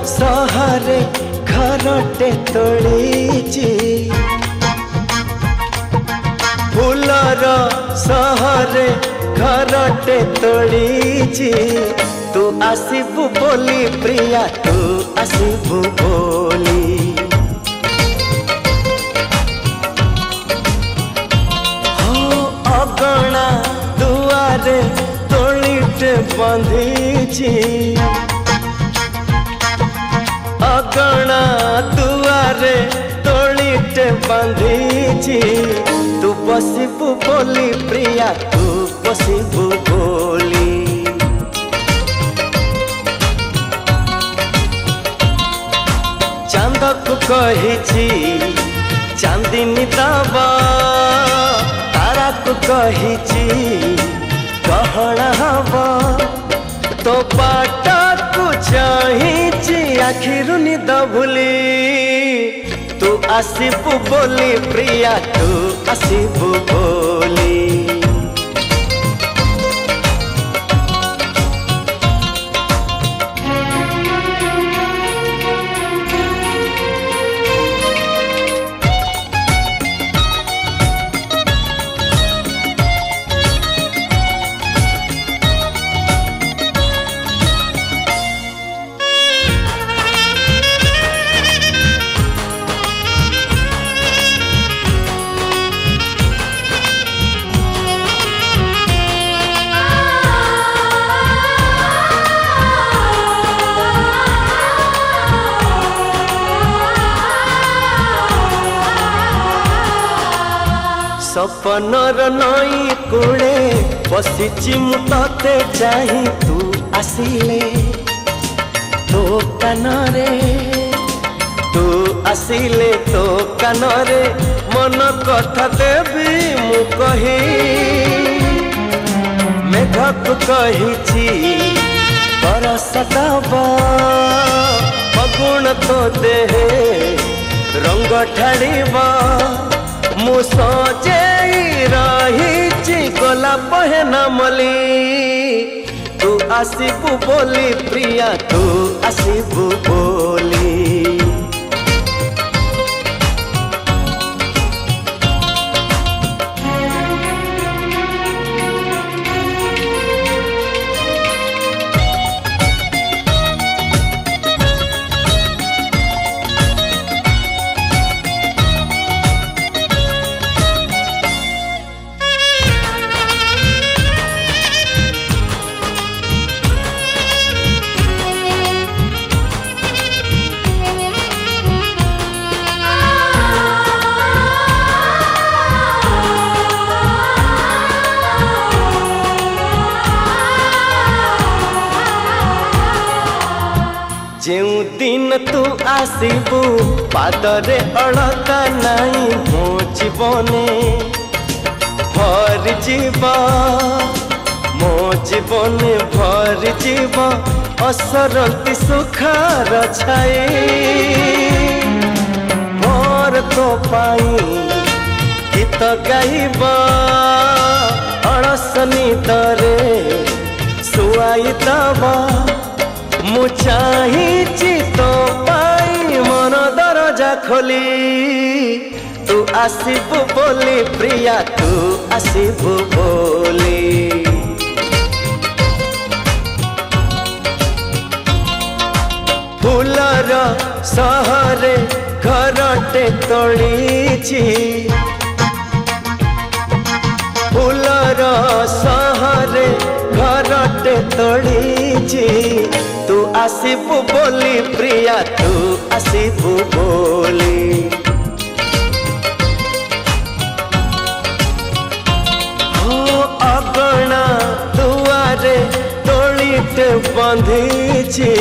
सहरे घरटे तोड़ीची फूलर सहरे घरटे तोड़ीची तू आसीबू बोली प्रिया तू आसीबू बोली अगणा दुआरे तोड़ीटे बंधीची अगणा दुआरे तोड़ीटे बंधीची तू बसिबू बोली प्रिया तू बसिबू बोली चांद को कहिची चांदनी दबा तारा को कहिची गहना हवा तो बाटा को चाहिची आखिरु निद भूली तू आसीबू बोली प्रिया तू आसीबू बोली सपनर नई कूड़े बसिची मु तते चाही तू आसिले तो कानरे तू आसिले तो कानरे मन कथा देवी मु कही मेघक कहिची बरस दबा फगुण तो देहे रंग ढाड़ीबा मु सजे रही गला पहना मली तू आसीबू बोली प्रिया तू आसीबू बोली जेउ दिन तू आसीबू पादरे अड़ता नहीं मो जीवने भर जीवा मो जीवने भर जीवा असरती सुखार छाए मोर तो पाई गीत गाइबा अड़सनी दरे सुआई दबा मु चाहिची तो पाई मन दरजा खोली तू आसीबू बोली प्रिया तू आसीबू बोली फूलर सहरे घरटे तोड़ीची फूलर सहरे घरटे तोड़ीची तू आसीबू बोली प्रिया तू आसीबू बोली हो अगणा दुआरे तोड़ीटे बंधीची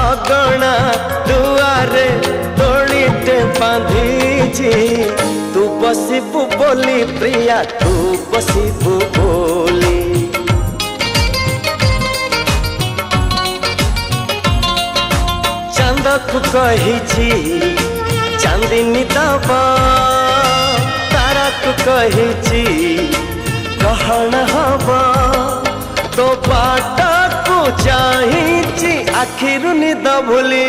अगणा दुआरे तोड़ीटे बंधीची तू बसिबू बोली प्रिया तू बसिबू बोली चांदक कहिची चांदनी दबा ताराक कहिची गहना हवा तो बाटा को चाही कहिची आखिरु निद भूली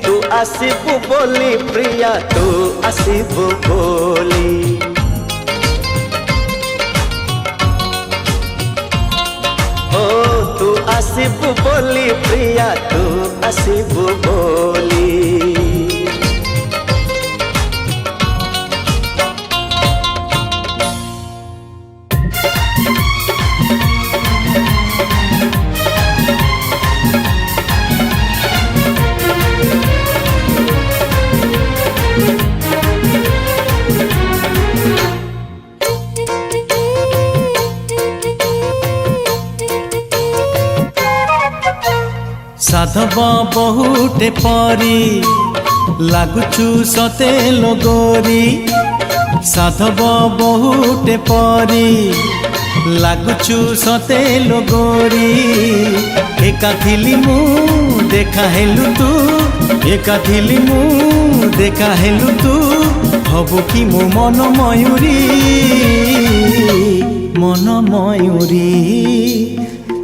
तू आसिबु बोली प्रिया तू आसिबु बोली ओ तू आसिबु बोली प्रिया तू आसिबु बोली साधव बहुटे परी लागुचु सते लगोरी साधव बहुटे परी लागुचु सते लगोरी एका थिली मु देखा हेलु तू एका थिली मु देखा हेलु तू हबु कि मो मन मयूरी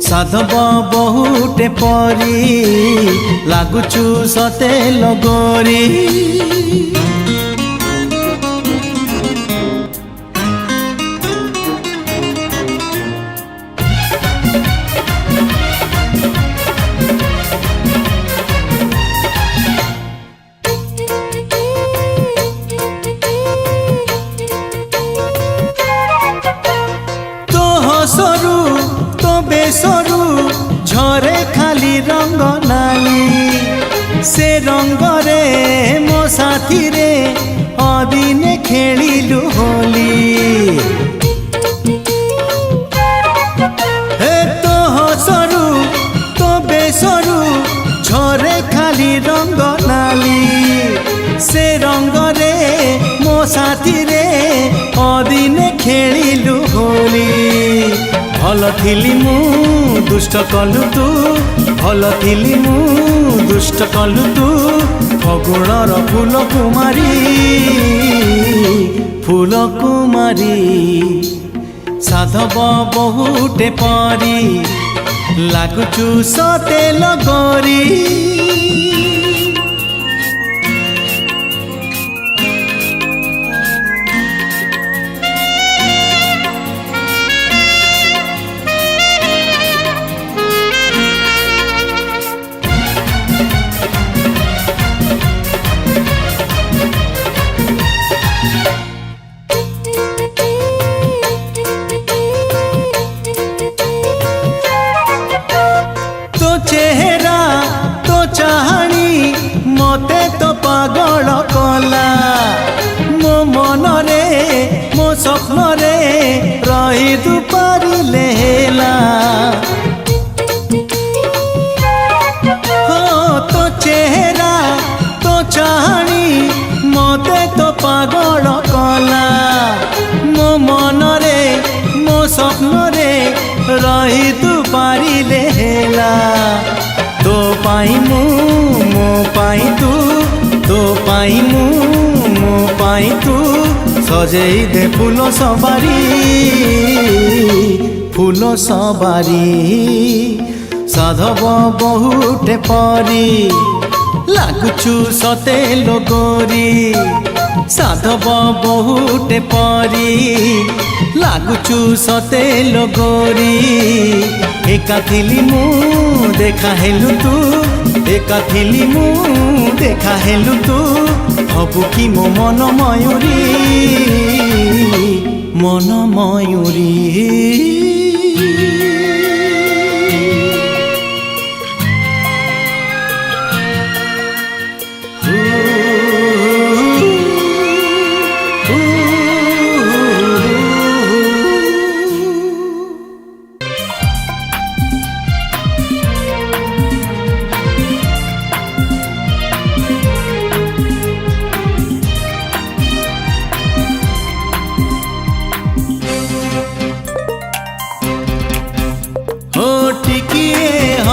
साधव बहुटे परी लागुचु सते लगोरी तो हसरू तो बेसरू झरे खाली रंग नाली से रंग रे मो साथी रे अदिने खेलिलु होली हे तो हसरू तो बेसरू झरे खाली रंग नाली से रंग रे मो साथी रे अदिने खेलिलु होली भल थिली मु दुष्ट कलु तू भल थिली मु दुष्ट कलु तू फगुणर फूल कुमारी साधव बहुटे परी लागुचु सते लगोरी चेहरा तो चाहनी मते तो पागल कला मो मन रे मो स्वप्न रे रही तू पारिले हेला हो तो चेहरा तो चाहनी मते तो पागल कला मो मन रे मो स्वप्न रे रही तू पारिले हेला तो पाई मु मो पाई तू तो पाई मु मो पाई तू सजेई दे फूल सवारी साधव बहुटे परी लागुचु सते लगोरी साधव बहुटे परी लागुचु सते लगोरी एका थिली मु देखा हेलु तू एका थिली मु देखा हेलु तू हबु कि मो मन मयूरी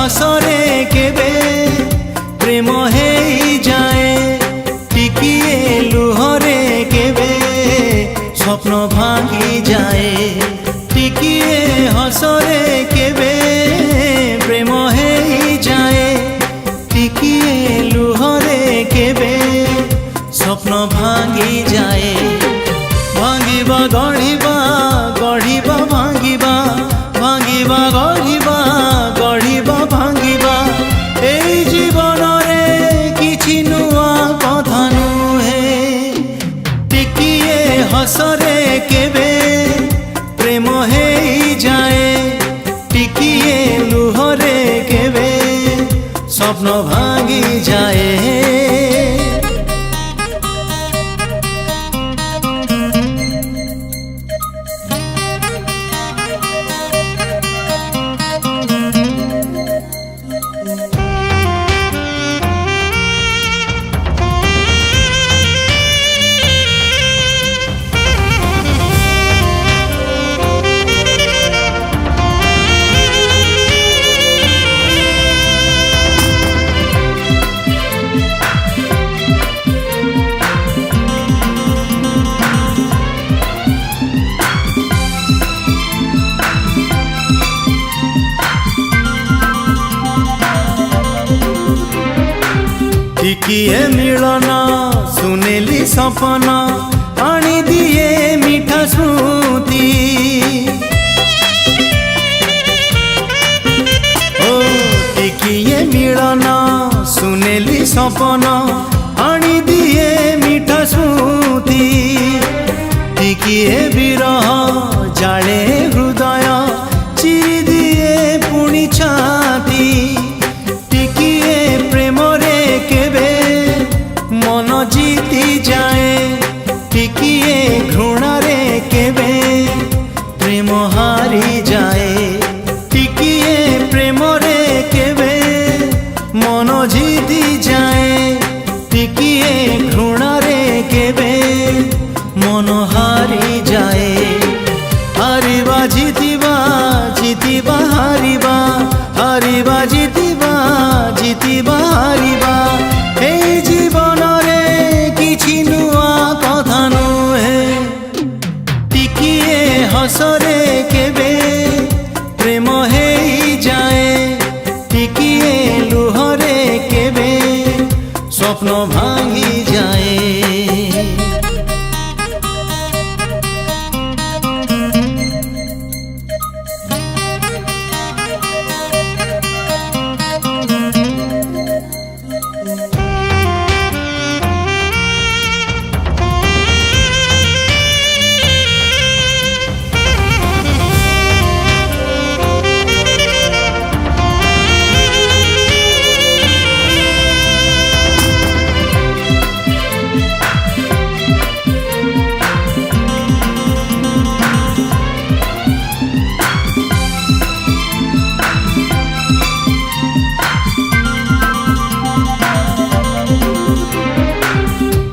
हसरे केबे प्रेम हे जाए टिकिए लुहरे केबे स्वप्न भांगी जाए टिकिए हसरे केबे प्रेम हे ଭାଙ୍ଗି ଯାଏ। ଭାଙ୍ଗିବା ଗଢ଼ିବା ଗଢ଼ିବା ଭାଙ୍ଗିବା ଭାଙ୍ଗିବା ଗଢ଼ିବା ଗଢ଼ିବା ଭାଙ୍ଗିବା ଏଇ ଜୀବନରେ କିଛି ନୂଆ କଥା ନୁହେଁ। ଟିକିଏ ହସରେ କେବେ ପ୍ରେମ ହେଇଯାଏ, ଟିକିଏ ଲୁହରେ କେବେ ସ୍ୱପ୍ନ ଭାଙ୍ଗି ଯାଏ। ଟିକିଏ ମିଳନ ସୁନେଲି ସପନ ଆଣିଦିଏ ମିଠା ସ୍ମୃତି। ଓ ଟିକିଏ ମିଳନ ସୁନେଲି ସପନ ଆଣିଦିଏ ମିଠା ସ୍ମୃତି। ଟିକିଏ ବିରହ ଜାଳେ ହୃଦୟ ଚିରିଦିଏ ପୁଣି ଛାତି। ଟିକିଏ ପ୍ରେମରେ କେବେ ମନ ଜିତି ଯାଏ, ଟିକିଏ ଘୃଣାରେ କେବେ ପ୍ରେମ ହାରି ଯାଏ। ଟିକିଏ ପ୍ରେମରେ କେବେ ମନ ଜିତି ଯାଏ, ଟିକିଏ ଘୃଣାରେ କେବେ ମନ ହାରି ଯାଏ। ହାରିବା ଜିତିବା ଜିତିବା ହାରିବା ହାରିବା ଜିତିବା ଜିତିବା ହାରିବା এই জীবনরে কিছু নূয়া কথা নুহে। টিকিয়ে হসরে কেবে প্রেম হেই যায়, টিকিয়ে লুহরে কেবে স্বপ্ন ভাঙি যায়।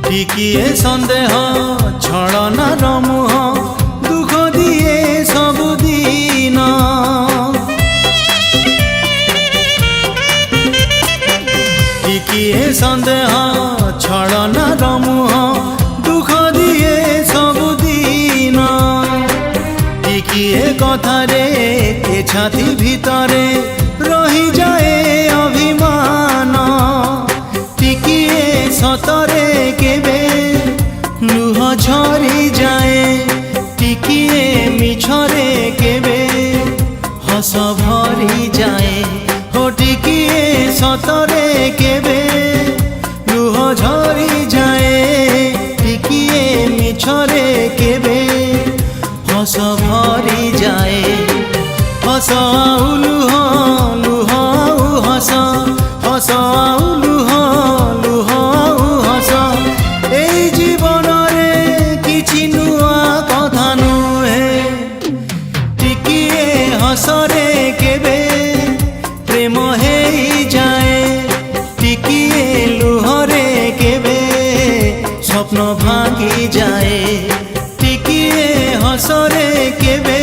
ଟିକିଏ ସନ୍ଦେହ ଛଳନାର ମୁହଁ ଦୁଃଖ ଦିଏ ସବୁଦିନ। ଟିକିଏ ସନ୍ଦେହ ଛଳନାର ମୁହଁ ଦୁଃଖ ଦିଏ ସବୁଦିନ। ଟିକିଏ କଥାରେ ଏ ଛାତି ଭିତରେ ରହିଯାଏ ଅଭିମାନ। ଟିକିଏ ସତରେ କେବେ ଲୁହ ଝରି ଯାଏ, ଟିକିଏ ମିଛରେ କେବେ ହସ ଭରି ଯାଏ। ଓ ଟିକିଏ ସତରେ କେବେ ଲୁହ ଝରି ଯାଏ, ଟିକିଏ ମିଛରେ କେବେ ହସ ଭରି ଯାଏ। ହସ ଆଉ ଲୁହ ଲୁହ ଆଉ ହସ ହସ ଆଉ ଲୁହ ଲୁହ ଆଉ ହସ এই জীবনরে কিছু নূয়া কথা নুহে। টিকিয়ে হসরে কেবে প্রেম হেই যায়, টিকিয়ে লুহরে কেবে স্বপ্ন ভাঙি যায়। টিকিয়ে হসরে কেবে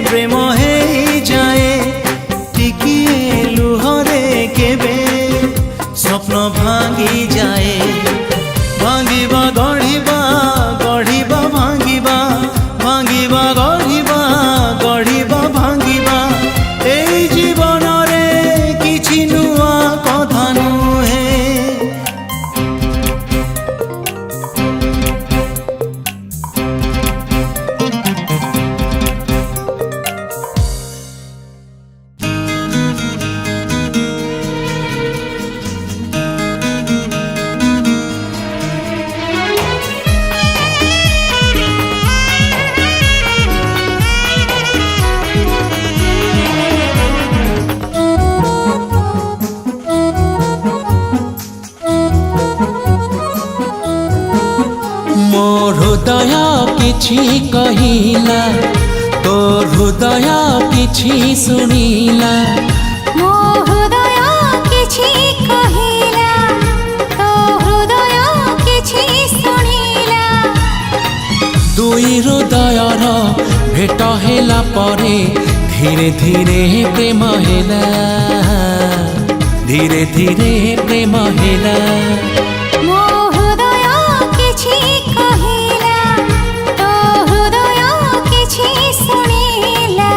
প্রেম হেই যায়, টিকিয়ে লুহরে কেবে স্বপ্ন ভাঙি যায়। ভাঙিবা গঢ়িবা গঢ়িবা ভাঙিবা ভাঙিবা গঢ়িবা গঢ়িবা ভাঙিবা এই জীবনরে কিছু নূয়া কথা নুহে। କିଛି କହିଲା ତୋ ହୃଦୟ କିଛି ଶୁଣିଲା ମୋ ହୃଦୟ କିଛି କହିଲା ତୋ ହୃଦୟ କିଛି ଶୁଣିଲା ଦୁଇ ହୃଦୟର ଭେଟ ହେଲା ପରେ ଧୀରେ ଧୀରେ ପ୍ରେମ ହେଲା ଧୀରେ ଧୀରେ ପ୍ରେମ ହେଲା ମୋ ହୃଦୟ କିଛି କହିଲା ତୋ ହୃଦୟ କିଛି ଶୁଣିଲା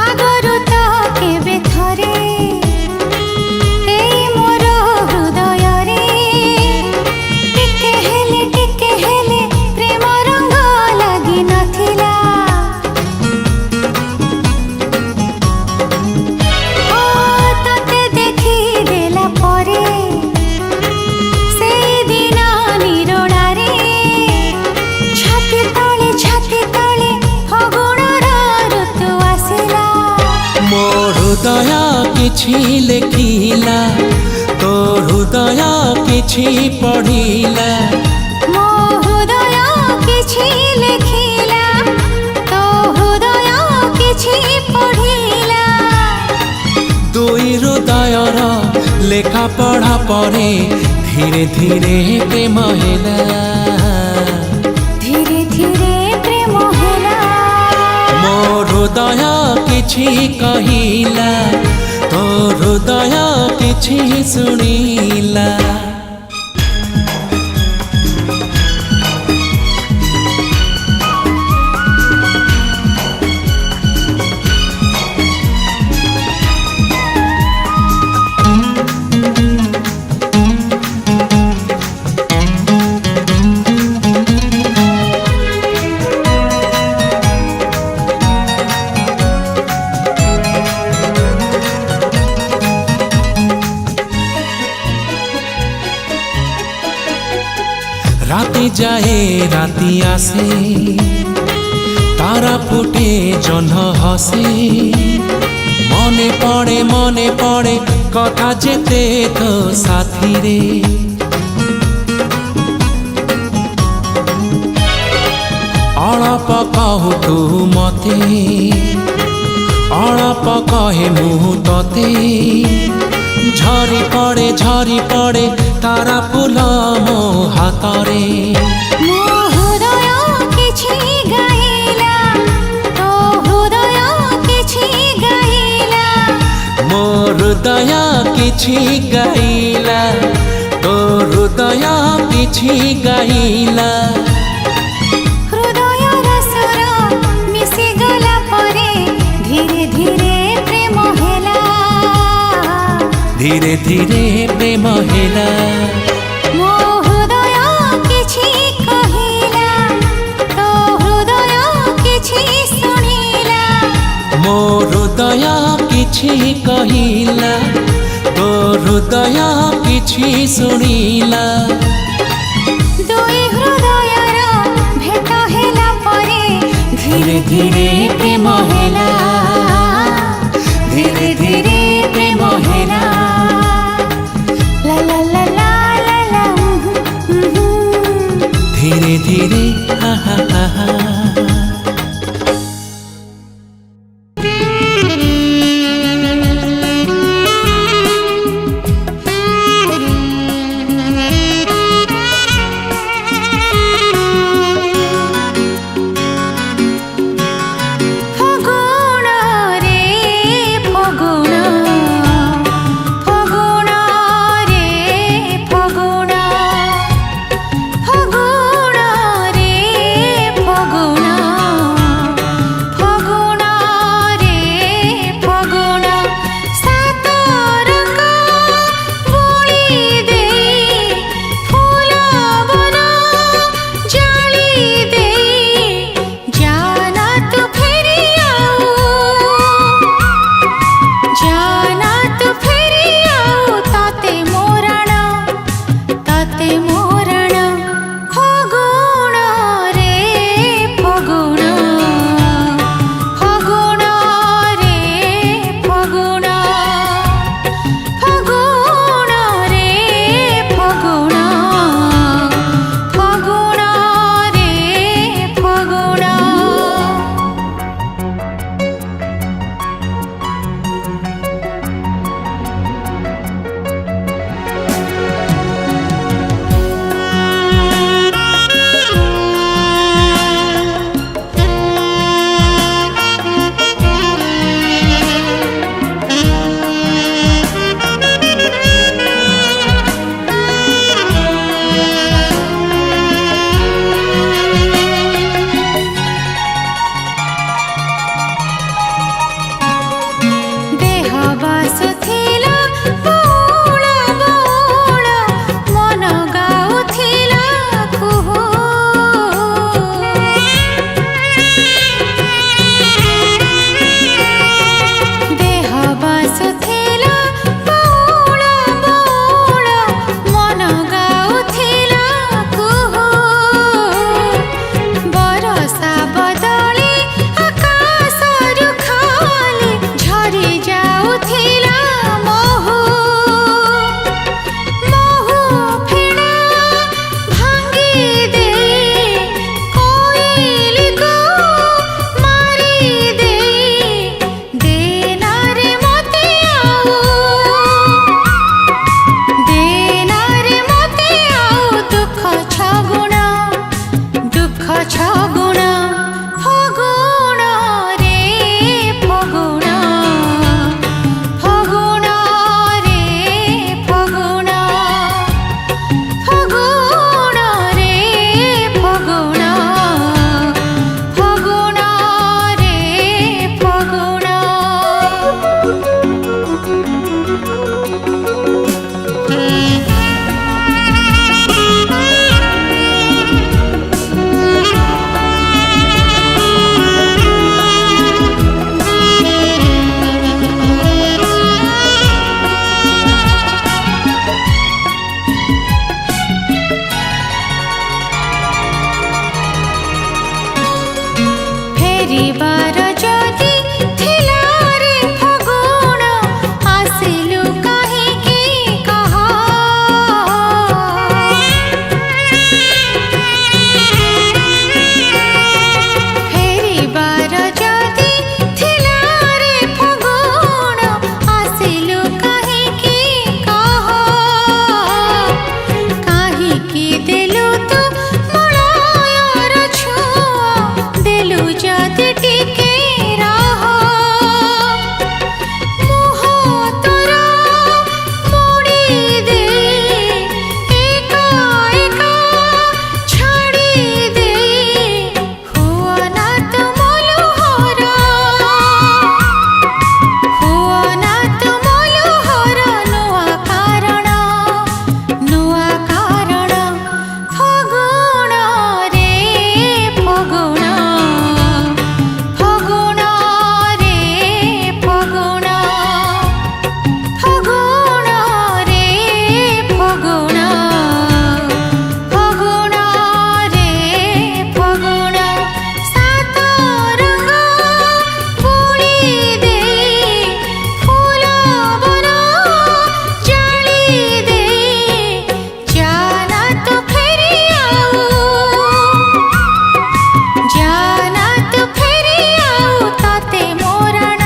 ଆଗରୁ ତ କେବେ ଥରେ ଏଇ ମୋର ହୃଦୟରେ ଟିକେ ହେଲେ ପ୍ରେମ ରଙ୍ଗ ଲାଗି ନଥିଲା ଓ ତତେ ଦେଖିଦେଲା ପରେ ସେଇଦିନ ନିରୋଳାରେ ଛାତି ତଳେ ଫଗୁଣର ଋତୁ ଆସିଲା ମୋ ହୃଦୟ କିଛି ଲେଖିଲା ତୋ ହୃଦୟ କିଛି ପଢ଼ିଲା ମୋ ହୃଦୟ କିଛି ଲେଖିଲା ତୋ ହୃଦୟ କିଛି ପଢ଼ିଲା ଦୁଇ ହୃଦୟର ଲେଖା ପଢ଼ା ପରେ ଧୀରେ ଧୀରେ ପ୍ରେମ ହେଲା ଧୀରେ ଧୀରେ ପ୍ରେମ ହେଲା ମୋ ହୃଦୟ କିଛି କହିଲା ତୋ ହୃଦୟ କିଛି ଶୁଣିଲା রাতে যায় রাতি আসে তারা ফুটে জহ্ন হসে মনে পড়ে কথা যেতে তো সাথীরে অଳପ କହୁ ତୁ ମତେ ଅଳପ କହେ ମୁଁ ତତେ ଝରି ପଡ଼େ ତାରା ଫୁଲ ମୋ ହାତରେ ମୋ ହୃଦୟ କିଛି ଗାଇଲା ତୋ ହୃଦୟ କିଛି ଗାଇଲା ମୋ ହୃଦୟ କିଛି ଗାଇଲା ତୋ ହୃଦୟ କିଛି ଗାଇଲା ହୃଦୟର ସ୍ୱର ମିଶିଗଲା ପରେ ଧୀରେ ଧୀରେ ପ୍ରେମ ହେଲା ଧୀରେ ଧୀରେ ପ୍ରେମ ହେଲା ମୋ ହୃଦୟ କିଛି କହିଲା ତୋ ହୃଦୟ କିଛି ଶୁଣିଲା ମୋ ହୃଦୟ କିଛି କହିଲା ତୋ ହୃଦୟ କିଛି ଶୁଣିଲା ଦୁଇ ହୃଦୟର ଭେଟ ହେଲା ପରେ ଧୀରେ ଧୀରେ ପ୍ରେମ ହେଲା ଧୀରେ ଧୀରେ ପ୍ରେମ ହେଲା ଲା ଲା ଲା ଲା ଲା ଲା ଧୀରେ ଧୀରେ ha ha ha ha ଫଗୁଣ फेरिबार जदि थिला रे फगुण आसिलु काहेकि कह फेरिबार जदि थिला रे फगुण आसिलु काहेकि कह काहेकि देलु तू मलयर छुआ देलु जदि टिके रह मुह तोरा मोड़ी दे एका एका छाड़ी दे हुआ ना तुमलुहर नुआ कारण फगुण रे फगुण फगुण रे फगुण फगुण रे फगुण फगुण रे फगुण सात रंग बोली दे फूल वन जाली दे जाना तो फेरी आऊ जाना तो फेरी आऊ ताते मोरण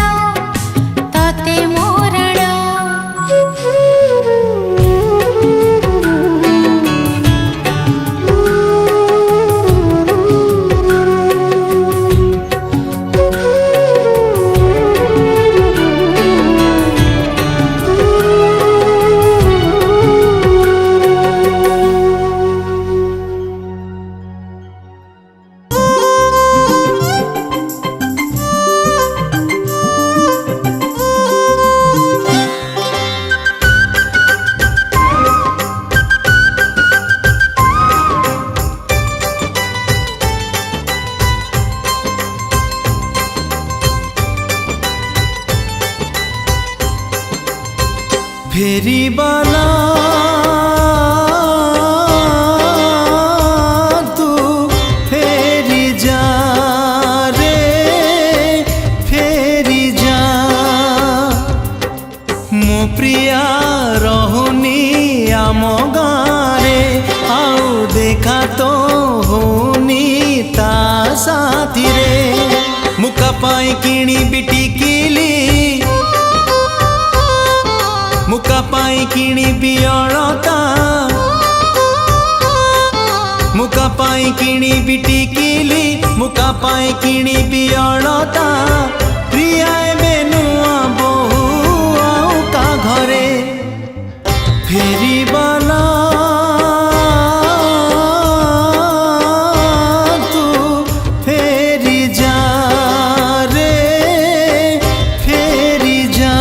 फेरिबाला तू फेरी जा रे फेरी जा मो प्रिया रहुनी आम गाँरे आउ देखा तो होनी ता साथी रे मुका पाई किणी बिटिकिली मुका पाई किणी बियणता मुका पाई किणी बिटिकिली मुका पाई किणी बियणता प्रिया एबे नुआ बहु आउ का घरे फेरिबाला तू फेरी जा रे फेरी जा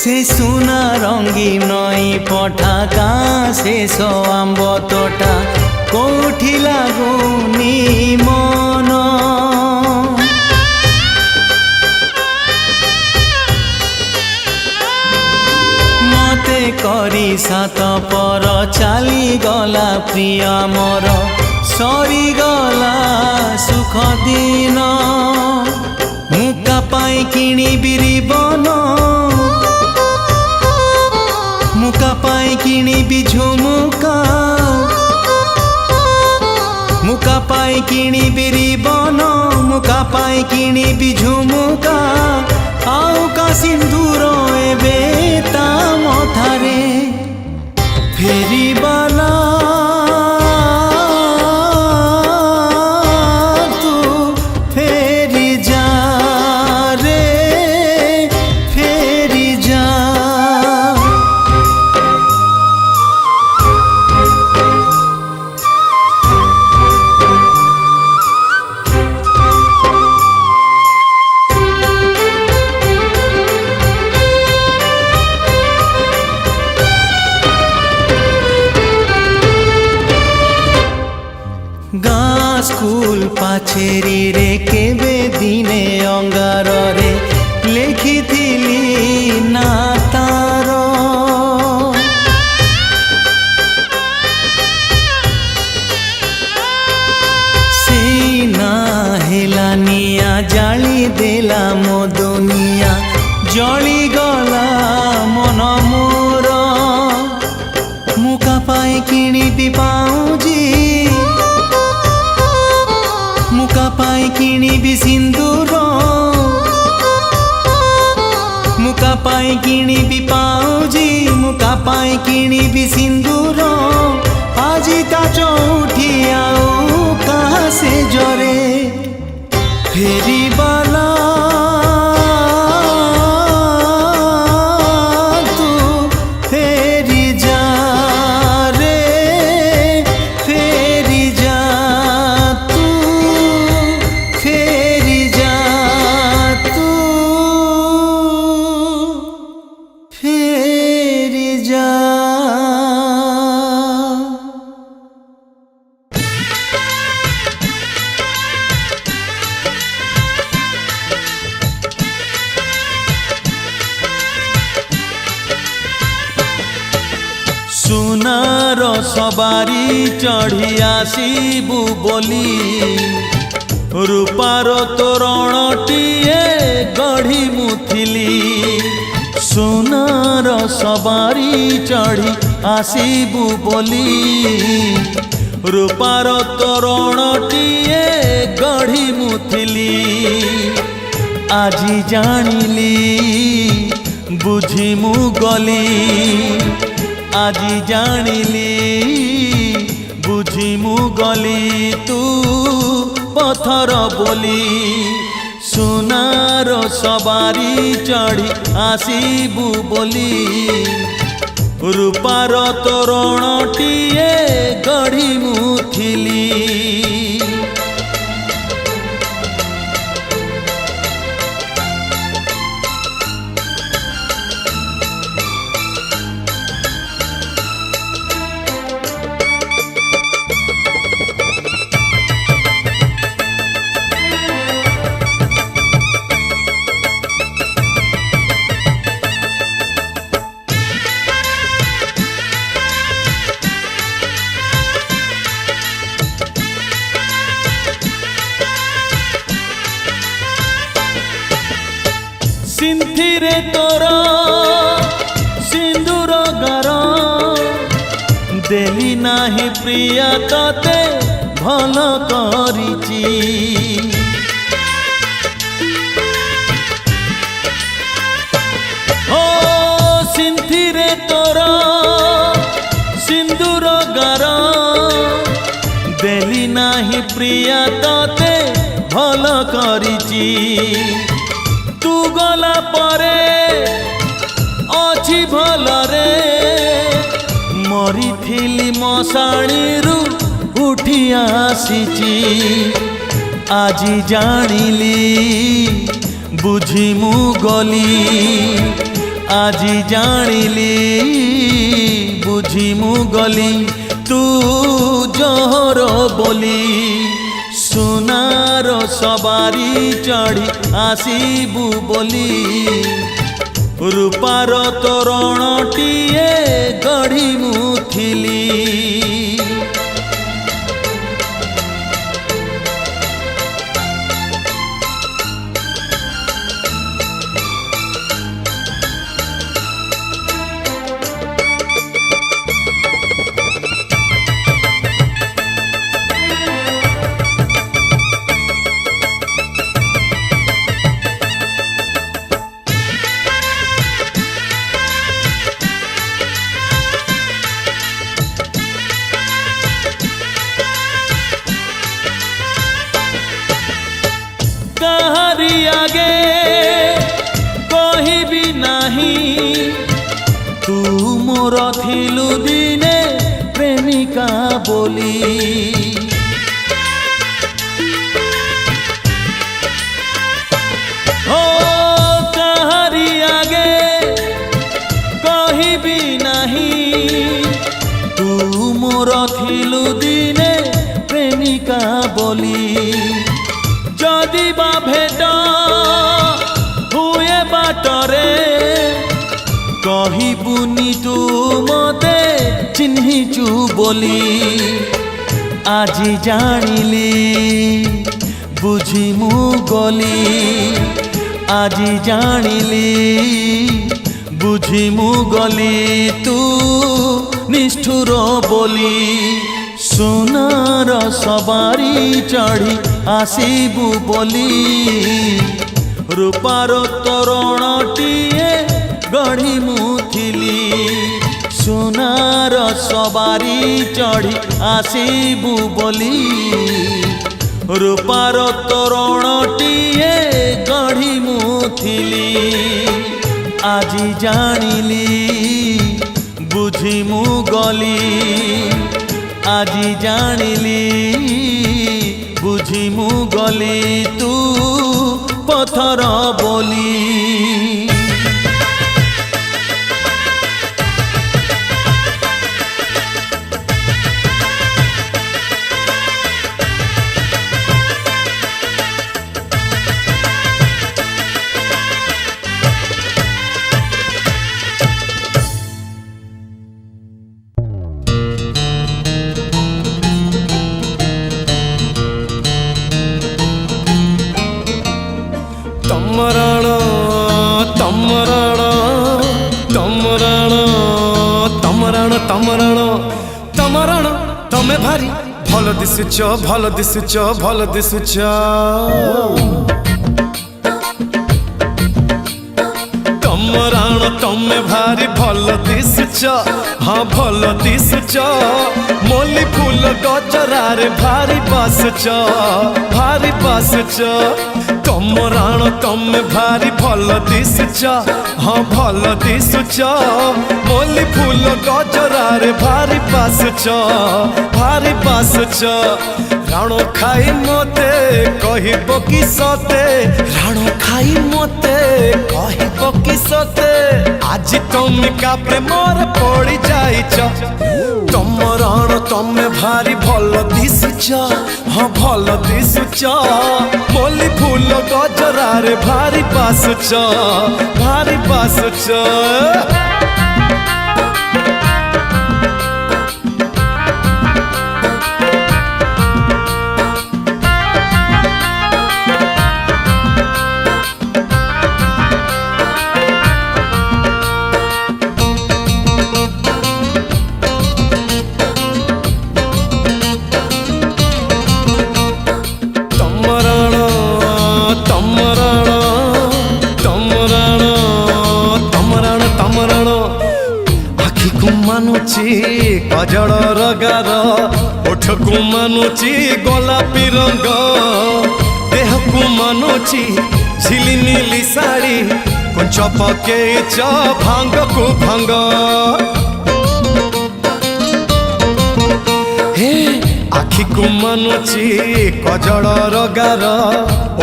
से सुना रंगी नई पठाका शेष आंब तोटा कोठी लागुनी मन मते करी सात पर चाली गला प्रिय मोर सरी गला सुख दिन मुका पाई किणी बिरिबन मुका पाई किणी भी झुमुका मुका पाई किणी बिरिबन मुका पाई किणी भी झुमुका आउ का सिंदूर एबे ता मथारे फेरिबाला तू फेरी जा रे फेरी जा ପାଚେରୀ ରେ କେବେ ଦିନେ ଅଙ୍ଗାରରେ ଲେଖିଥିଲି ନା ତାର ସେଇ ନା ହେଲା ନିଆଁ ଜାଳି ଦେଲା ମୋ ଦୁନିଆ ଜଳିଗଲା ମନ ମୋର ମୁକା ପାଇ କିଣିବି ପାଉଁଜି ମୁକା ପାଇ କିଣିବି ସିନ୍ଦୁର ମୁକା ପାଇ କିଣିବି ପାଉଁଜି ମୁକା ପାଇ କିଣିବି ସିନ୍ଦୁର ଆଜି ତା ଚଉଠି ଆଉ କାହା ସେ ଜରେ ଫେରିବାଲା ତୁ ଫେରି ଯା ରେ ଫେରି ଯା ତୁ ଫେରି ଯା ତୁ ଫେରି ଯା ସୁନାର ସବାରି ଚଢ଼ି ଆସିବୁ ବୋଲି ରୂପାର ତୋରଣଟିଏ ଗଢ଼ି ମୁଥିଲି ସୁନାର ସବାରି ଚଢ଼ି ଆସିବୁ ବୋଲି ରୂପାର ତୋରଣଟିଏ ଗଢ଼ି ମୁଥିଲି ଆଜି ଜାଣିଲି ବୁଝି ମୁଁ ଗଲି আজি জানিলি বুঝি মু গলি তু পথর বলি সোনার সবারি চढ़ी আসিবু বলি রূপার তোরণটিয়ে গঢ়ি মুথিলি सिंथिरे तोर सिंदूर गार देली नाही प्रिया तते भल करिची ओ सिंथिरे तोर सिंदूर गार देली नाही प्रिया तते भल करिची तू गला परे अछि भलरे मरिथिली मशाणीरू उठी आसीची आजी जानिली बुझी मु गली आजी जानिली बुझी मु गली तू जहर बोली সোনার সবারি চढ़ी আসিবু বলি রূপার তোরণটিয়ে গঢ়ি মুথিলি कहारी आगे कहिबी नाही तू मोर थिलु दिने प्रेमिका बोली ओ कहारी आगे कहिबी नाही तू मोर थिलु दिने प्रेमिका बोली ଯିବା ଭେଟ ହୁଏ ବାଟରେ କହିବୁନି ତୁ ମତେ ଚିହ୍ନିଛୁ ବୋଲି ଆଜି ଜାଣିଲି ବୁଝି ମୁଁ ଗଲି ଆଜି ଜାଣିଲି ବୁଝି ମୁଁ ଗଲି ତୁ ନିଷ୍ଠୁର ବୋଲି ସୁନାର ସବାରି ଚଢ଼ି ଆସିବୁ ବୋଲି ରୂପାର ତୋରଣଟିଏ ଗଢ଼ି ମୁଁ ଥିଲି ସୁନାର ସବାରି ଚଢ଼ି ଆସିବୁ ବୋଲି ରୂପାର ତୋରଣଟିଏ ଗଢ଼ି ମୁଁ ଥିଲି ଆଜି ଜାଣିଲି ବୁଝି ମୁଁ ଗଲି ଆଜି ଜାଣିଲି ବୁଝି ମୁଁ ଗଲି ତୁ ପଥର ବୋଲି तमरण तमरण तमरण तमरण तमरण तमरण तमे भारी भल दिसुच भल दिसुच भल दिसुच तमरण तमे भारी भल दिसुच हाँ भल दिसुच मोली फूल गजरारे भारी बासुच भारी बासुच तमराण तमे भारी भल दिसुच हाँ भल दिसुच मोली फूल गजरारे भारी बासुच भारी बासुच राण खाई मते कहिब कि सते राण खाई मते कहिब कि सते आज तुम का प्रेमर पड़ी जाइच तमराण तमे भारी भल दिसुच हाँ भल दिसुच मोली फूल गजरारे भारी बासुच भारी बासुच मानुची कजल रगार ओठ को मानुची गोलापी रंग देह को मानुची झिलिमिली साड़ी कुंच पकेच भांग को भांग हे आखि को मानुची कजल रगार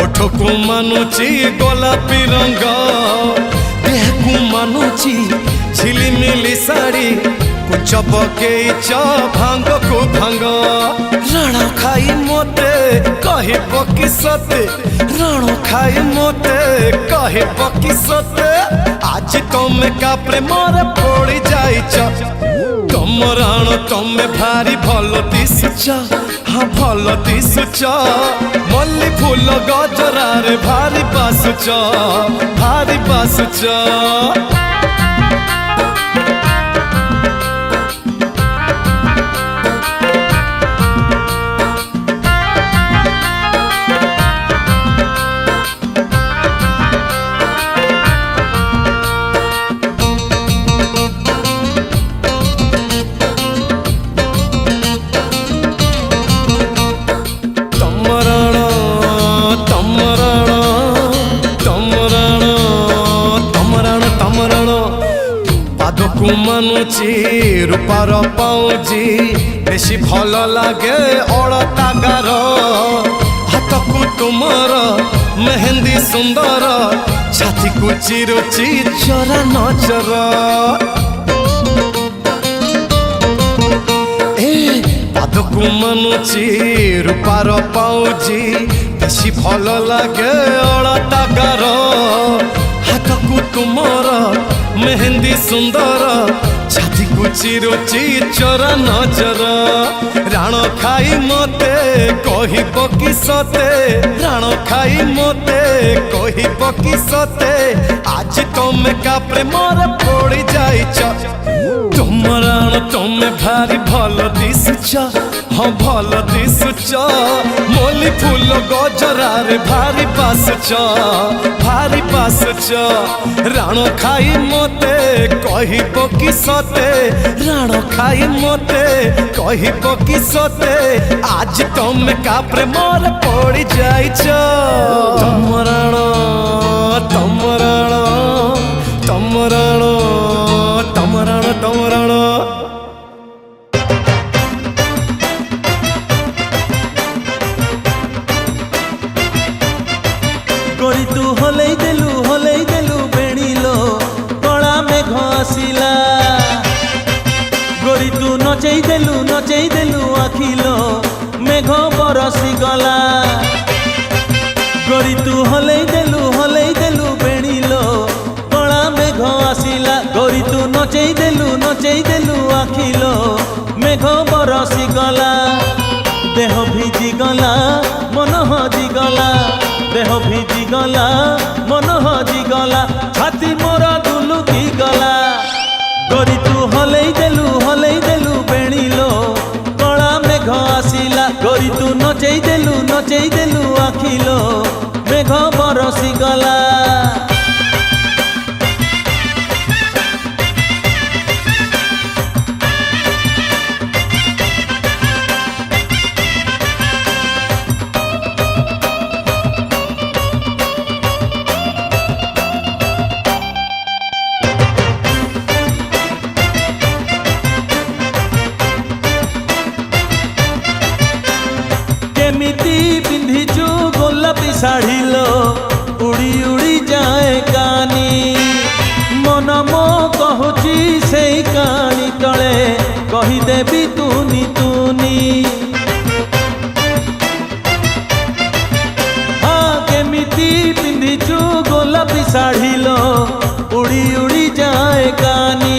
ओठ को मानुची गोलापी रंग देह को मानुची झिलिमिली साड़ी कुछ पकेच भांग को भांग राण खाई मते कहिब कि सते राण खाई मते कहिब कि सते आज तमे का प्रेमर पड़ी जाइच तमराण तमे भारी भल दिसुच हाँ भल दिसुच मल्ली फूल गजरारे भारी बासुच भारी बासुच को मानुची रूपार पाउजी बेसी भल लागे अलता गार हाथ को तुमर मेहंदी सुंदर छाती को चिरुची चरा नजर पाद को मानुची रूपार पाउजी বেশি ভালো লাগে অଳତା ଗାର ହାତକୁ ତୁମର ମେହେନ୍ଦି ସୁନ୍ଦର ଛାତିକୁ ଚିରୁଚି ଚୋରା ନଜର ରାଣ ଖାଇ ମତେ କହିବ କି ସତେ ରାଣ ଖାଇ ମତେ କହିବ କି ସତେ ଆଜି ତମେ କା ପ୍ରେମରେ ପଡ଼ି ଯାଇଛ ତୁମ ରାଣ ତମେ ଭାରି ଭଲ ଦିଶୁଛ ହଁ ଭଲ ଦିଶୁଛ ମଲ୍ଲି ଫୁଲ ଗଜରାରେ ଭାରି ବାସୁଛ ରାଣ ଖାଇ ମତେ କହିବ କି ସତେ ରାଣ ଖାଇ ମତେ କହିବ କି ସତେ ଆଜି ତମେ କା ପ୍ରେମରେ ପଡ଼ି ଯାଇଛ ତମ ରାଣ ତମ ରାଣ ତମ ରାଣ ତମ ରାଣ ତମ ରାଣ গরি তু হলেই দেলু বেণিলো কলা মেঘ আসিলা গরি তু নচেই দেলু আখিলো মেঘ বরসি গলা গরি তু হলেই দেলু বেণিলো কলা মেঘ আসিলা গরি তু নচেই দেলু আখিলো মেঘ বরসি গলা দেহ ভিজি গলা মন হজি গলা দেহ ভিজি গলা মন হজি গলা ছাতি মোর দুলুকি গলা গরি তু হলেই দেলু বেণিলো কলা মেঘ আসিলা গরি তু নচেই দেলু আখিলো মেঘ বরসি গলা কেমিতি পিন্ধিছু গোলাপি শাড়িলো উড়ি উড়ি যায় কানি মন মো কহুচি সেই কানি তলে কহিদেবি তুনি তুনি হ্যাঁ কেমিতি পিন্ধিছু গোলাপি শাড়িলো উড়ি উড়ি যায় কানি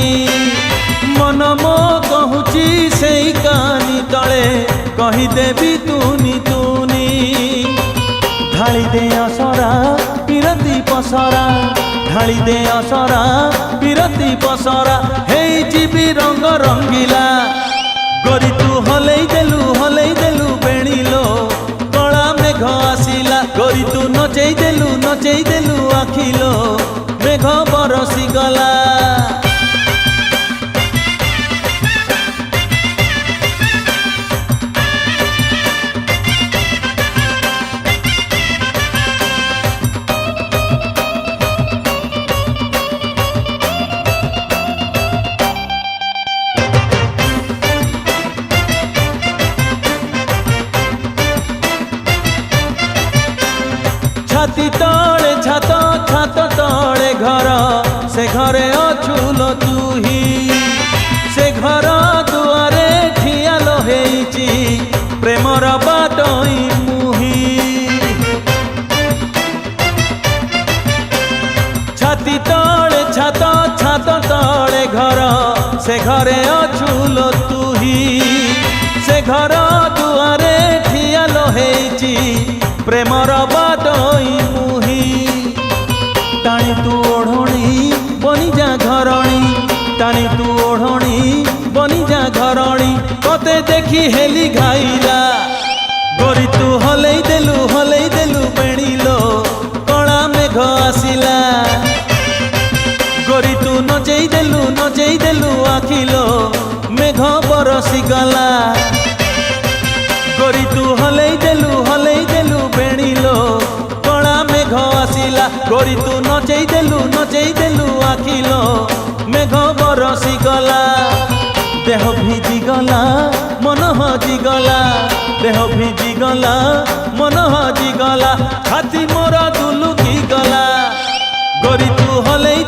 মন মো কহুচি সেই কানি তলে কহিদেবি তুনি তুনি ঢালি দে অসরা বিরতি পসরা ঢালি দে অসরা বিরতি পসরা হেই জিবি রঙ্গ রঙ্গিলা গরি তু হলেই দেলু বেণিলো কলা মেঘ আসিলা গরি তু নচেই দেলু আখিলো মেঘ বরসি গলা ছাতি তলে ছাত তলে ঘর সে ঘরে অছুল তুহি সে ঘর দুয়ারে ঠিয়ালো হেইছি প্রেমর বাটই মুহি ছাতি তলে ছাত তলে ঘর সে ঘরে অছুল তুহি সে ঘর দুয়ারে ঠিয়ালো হেইছি প্রেমর বাটই মুহি টানি তু ওঢ়ণী বনিযা ঘরণী টানি তু ওঢ়ণী বনিযা ঘরণী কতে দেখি হেলি ঘাইলা গরি তু হলেই দেলু বেণিলো কলা মেঘ আসিলা গরি তু নচেই দেলু আখিলো মেঘ বরসি গলা গরি তু হলেই দেলু বেণিলো কলা মেঘ আসিলা গরি তু নচেই দেলু আখিলো মেঘ বরসি গলা দেহ ভিজি গলা মন হজি গলা দেহ ভিজি গলা মন হজি গলা ছাতি মোর দুলুকি গলা গরি তু হলেই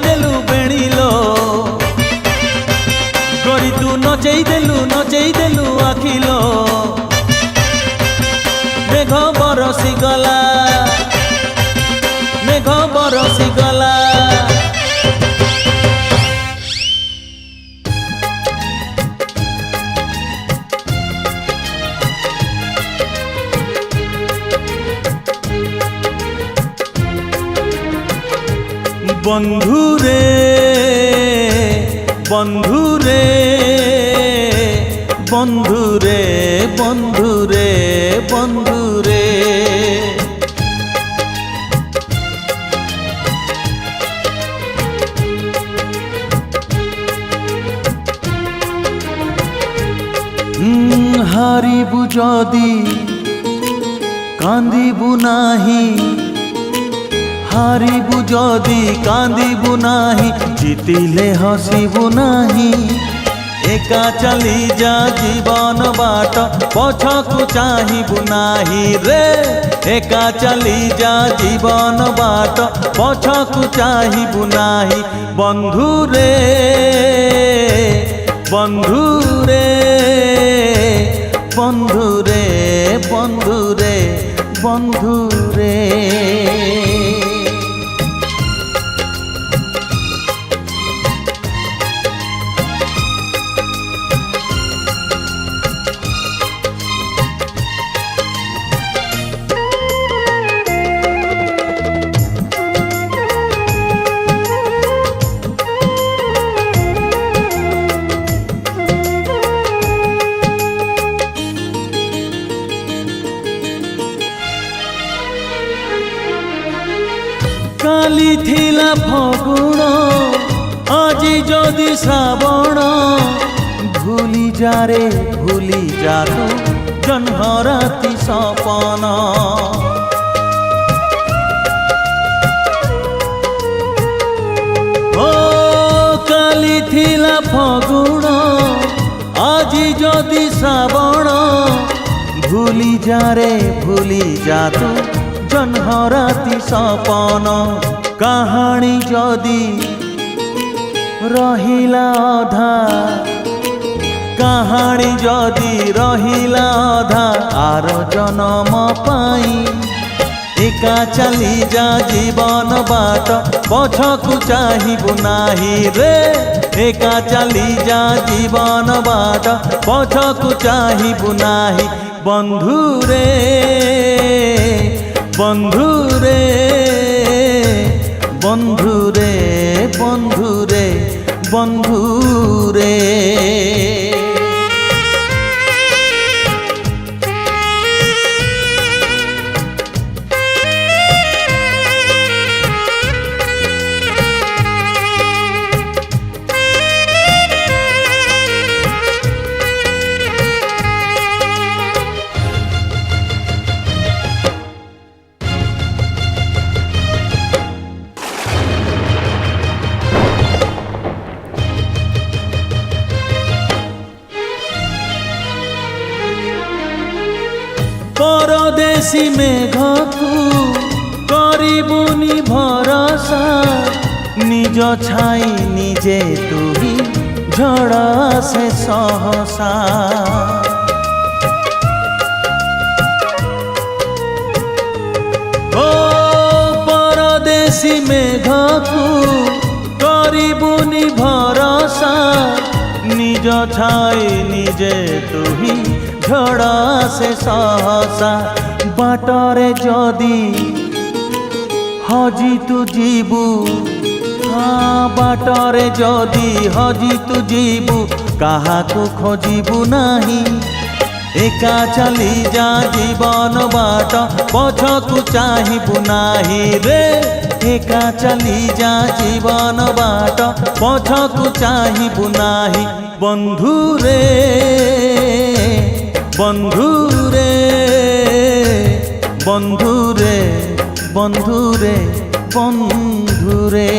দেলু বেণিলো গরি তু নচেই দেলু আখিলো মেঘ বরসি বন্ধুরে বন্ধুরে বন্ধুরে বন্ধুরে বন্ধুরে হারিবু যদি কান্দিবু নাহি হারিবু যদি কান্দিবু নাহি জিতিলে হসিবু নাহি একা চালি যা জীবন বাট পছকু চাহিবু নাহি রে একা চালি যা জীবন বাট পছকু চাহিবু নাহি বন্ধুরে বন্ধুরে বন্ধুরে বন্ধুরে বন্ধুরে কালি থিলা ফগুণ আজি যদি শ্রাবণ ভুলি যারে ভুলি যাত জহ্নরাতি সপন ও কালি থিলা ফগুণ আজি যদি শ্রাবণ ভুলি যারে ভুলি যাত জহ্নরাতি সপন কাহাণী যদি রহিলা অধা কাহাণী যদি রহিলা অধা আর জনম পাই একা চালি যা জীবন বাট পছকু চাহিবু নাহি রে একা চালি যা জীবন বাট পছকু চাহিবু নাহি বন্ধুরে বন্ধুরে বন্ধুরে বন্ধুরে বন্ধুরে পরদেশী মেঘকু করিবুনি ভরসা নিজ ছাই নিজে তুই ঝড় সে সহসা ও পরদেশী মেঘকু করিবুনি ভরসা নিজ ছাই নিজে তুই ঝড় সে সহসা বাটরে যদি হজি তু ଯିବୁ বাটরে যদি হজি তু ଯିବୁ কাহাকু খোঁজিবু নাহি একা চালি যা জীবন বাট পছকু চাহিবু নাহি রে একা চালি যা জীবন বাট পছকু চাহিবু নাহি বন্ধুরে বন্ধুরে বন্ধুরে বন্ধুরে বন্ধুরে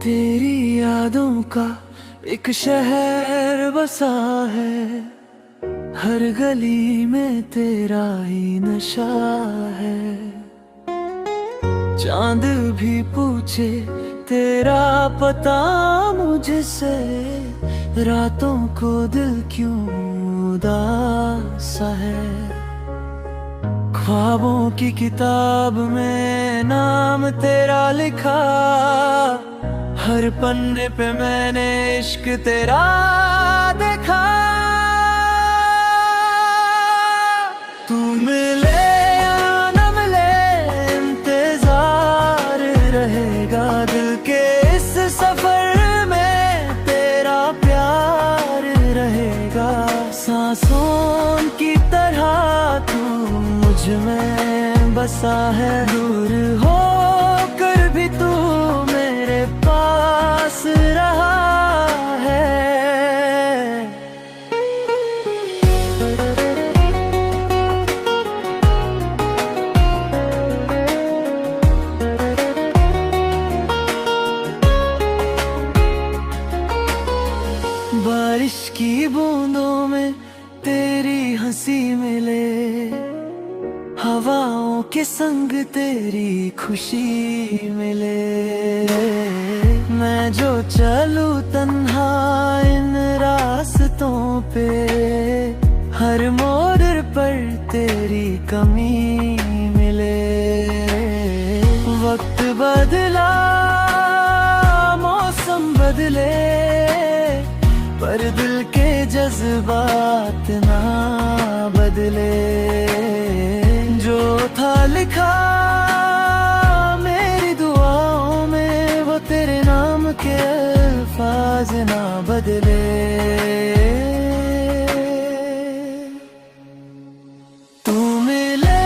तेरी यादों का एक शहर बसा है, हर गली में तेरा ही नशा है। चांद भी पूछे तेरा पता मुझसे, रातों को दिल क्यों उदास है। ख्वाबों की किताब में नाम तेरा लिखा, हर पन्ने पे मैंने इश्क तेरा देखा। तू मिले या न मिले इंतजार रहेगा, दिल के इस सफर में तेरा प्यार रहेगा। सांसों की तरह तू मुझ में बसा है, दूर हो कर भी तू मेरे पास रहा है। बारिश की बूंदों में तेरी हंसी मिले, हवाओं के संग तेरी खुशी मिले। मैं जो चलूं तन्हा इन रास्तों पे, हर मोड़ पर तेरी कमी मिले। वक्त बदला मौसम बदले, पर दिल के जज्बात ना बदले। जो था लिखा मेरी दुआओं में, वो तेरे नाम के अल्फाज ना बदले। तू मिले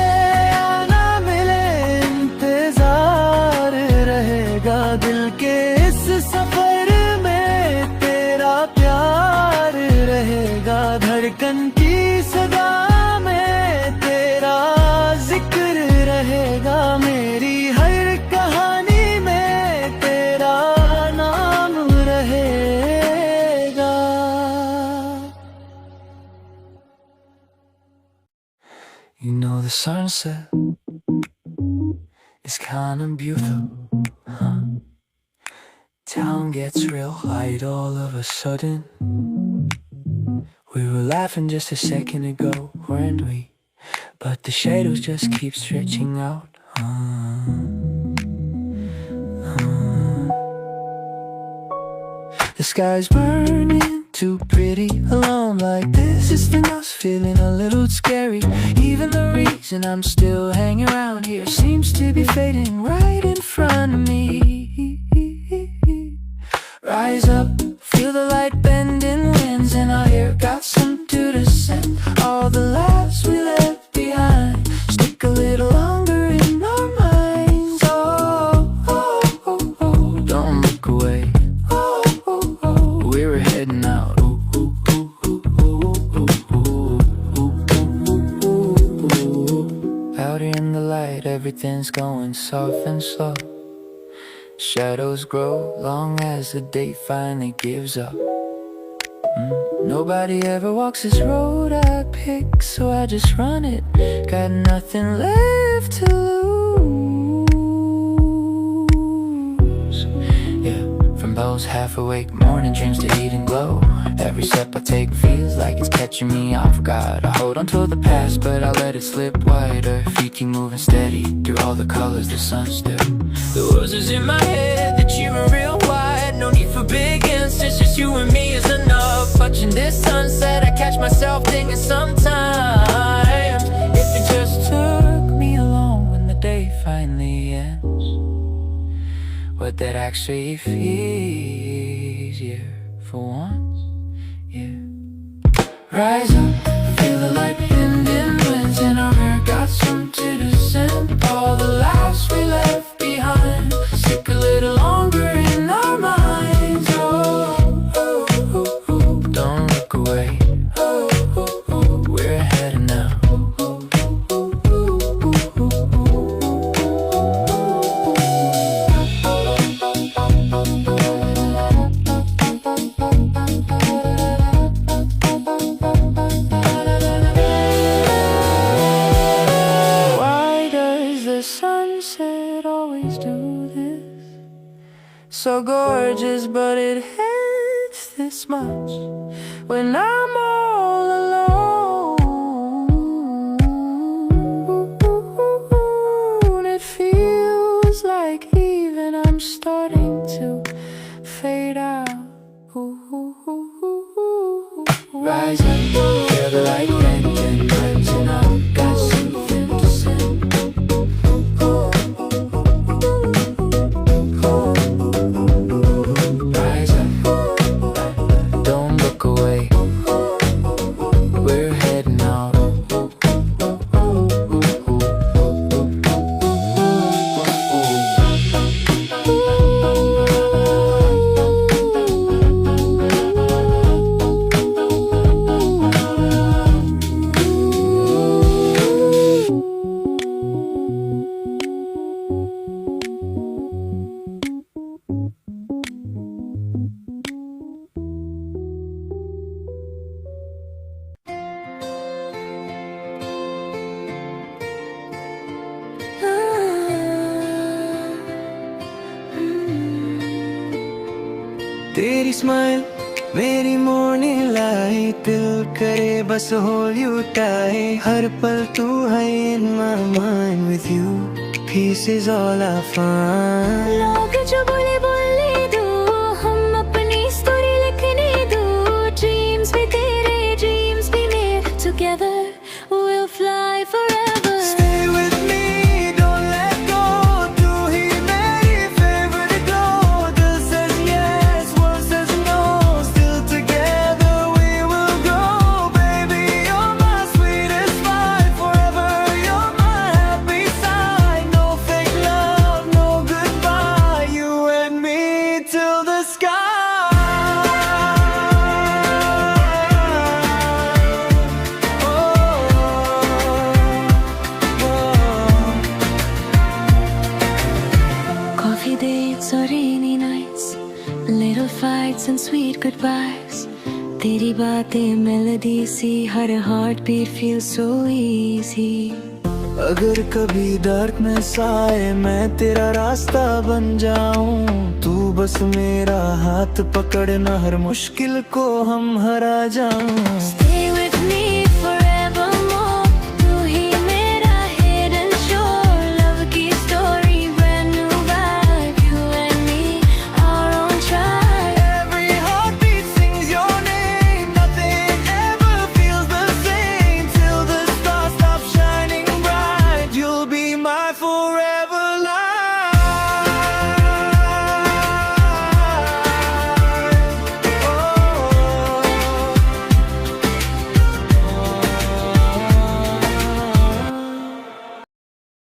या ना मिले इंतजार रहेगा, दिल के इस सफर में तेरा प्यार रहेगा। धड़कन की सदा में तेरा जिक्र रहेगा, मेरी हर कहानी में तेरा नाम रहेगा। You know the sunset is kind of beautiful, huh? Town gets real light all of a sudden. We were laughing just a second ago, weren't we? But the shadows just keep stretching out. The sky's burning too pretty, alone like this is the us, feeling a little scary. Even the reason I'm still hanging around here seems to be fading right in front of me. Rise up, feel the light bending winds, and our hair got some to descend. All the laughs we left behind stick a little longer in our minds. Oh, oh, oh, oh, don't look away. Oh, oh, oh, we're heading out. Ooh, ooh, ooh, ooh, ooh, ooh, ooh, ooh, ooh. Out in the light, everything's going soft and slow. Shadows grow long as the day finally gives up. Nobody ever walks this road I pick, so I just run it. Got nothing left to lose. Yeah, from those half-awake morning dreams to heat and glow, every step I take feels like it's catching me off guard. I hold on to the past, but I let it slip wider. Feet keep moving steady through all the colors the sun still. The words is in my head that you were real wide. No need for big instance, just you and me is enough. Watching this sunset, I catch myself thinking sometimes, if you just took me along when the day finally ends, would that actually feel easier for once? Yeah. Rise up, feel the light bending winds, and our hair got some to descend. All the laughs we left behind stick a little longer in our minds. Oh, oh, oh, oh, don't look away. Oh, oh, oh, we're heading now. Why does the sun so gorgeous, but it hurts this much when I'm all alone. It feels like even I'm starting to fade out. Rise up, feel the light red and crimson up. Got something to say. Rise up, don't look away. We're heading out. तेरी smile मेरी morning light, दिल करे बस hold you tight. हर पल तू है in my mind, with you peace is all I find. लोग जो बोले बोलने दो, हम अपनी स्टोरी लिखने दो. ड्रीम्स भी तेरे ड्रीम्स भी मेरे, together we'll fly forever. Stay with me, don't let go. तू ही मेरी favorite glow. दिल says yes, world says no. Still together we will go. Baby, you're my sweetest vibe. Forever you're my happy side. No fake love, no goodbye. You and me till the sky. Coffee dates or rainy nights, little fights and sweet goodbyes. तेरी बातें melody सी, हर heart beat feel so easy. अगर कभी darkness आए मैं तेरा रास्ता बन जाऊं. तू बस मेरा हाथ पकड़ना, हर मुश्किल को हम हरा जाऊं. Stay with me,